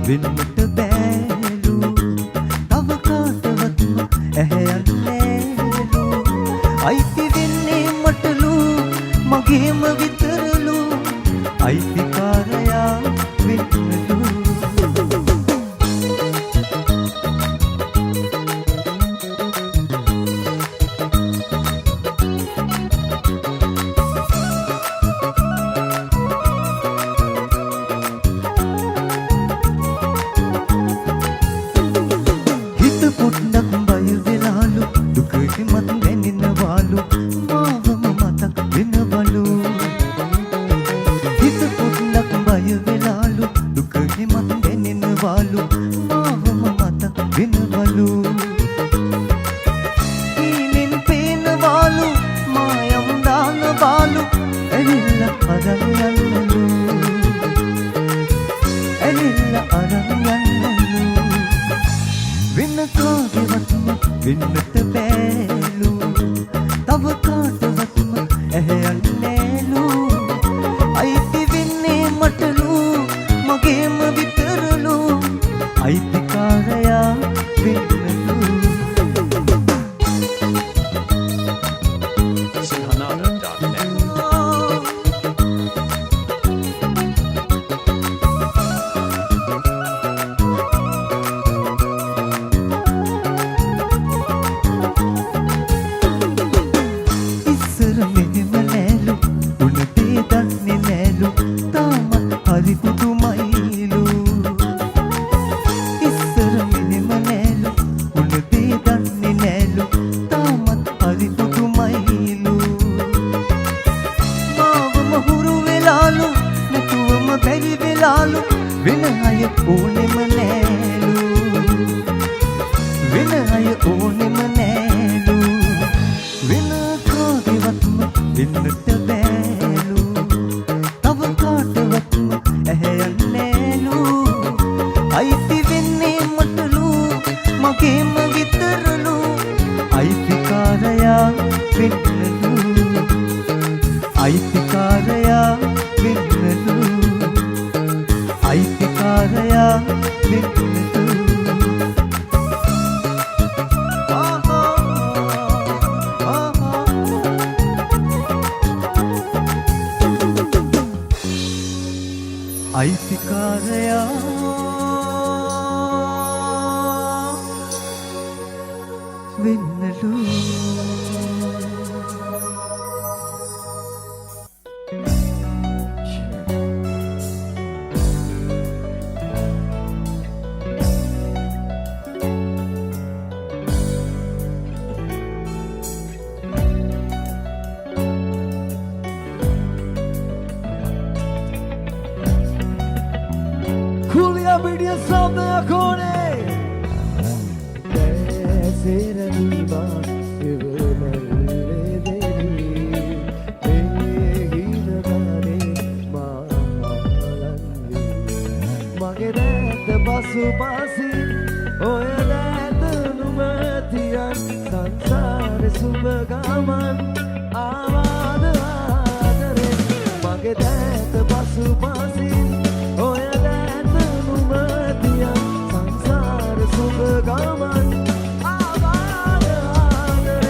වෙන්නට බෑලු තව කාටවත්ම ඇහැයන්නේලු අයිති වෙන්නේ මටලු මගේම විතරලු අයිතිකාරයා වෙන්නලු වෙන්නට බෑලු තව කාටවත්ම ඇහැයන්නේලු අයිති වෙන්නේ මටලු මගේම විතරලු අයිතිකාරයා වෙන්නලු වෙන අය ඕනෙම නෑලු වෙන අය ඕනෙම නෑලු වෙන කාගේවත්ම වෙන්නට බෑලු තව කාටවත්ම ඇහැයන්නේලු අයිති වෙන්නේ මටලු මගේම විතරලු අයිතිකාරයා වෙන්නලු අයිතිකාරයා වෙන්නලු අයිතිකාරයා වෙන්නලු අයිතිකාරයා වෙන්නලු Julia Media Sound de Acone Desera viva Pasu pasi oya leta numatiyan sansare subagaman awad adare mage deta pasu pasi oya leta numatiyan sansare subagaman awad adare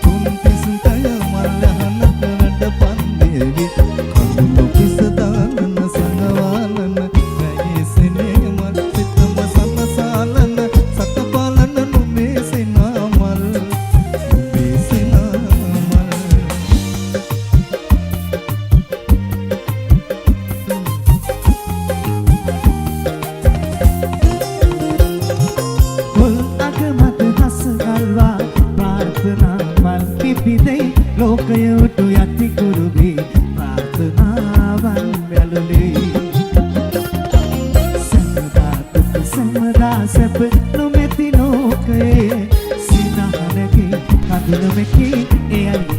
තුන් පිසුතය මල්ලහනට වැඩ පන්දේවි කඳුළු පිස දාලන සඟවාලන වැයේ සෙනේ මල් සිතම සනසාලන සතපාලන නුඹේ සිනා මල් නුඹේ සිනා මල් මුල් අගමත හස ගල්වා ප්‍රාර්ථනා මල් පිපිදෙයි ලෝකය උටු යති කුරුබී ප්‍රාර්ථනාවන් වැළුලේ සමදා දුක සමදා සැප නොමැති ලෝකයේ සිනහනකි කඳුළුමකි එයයි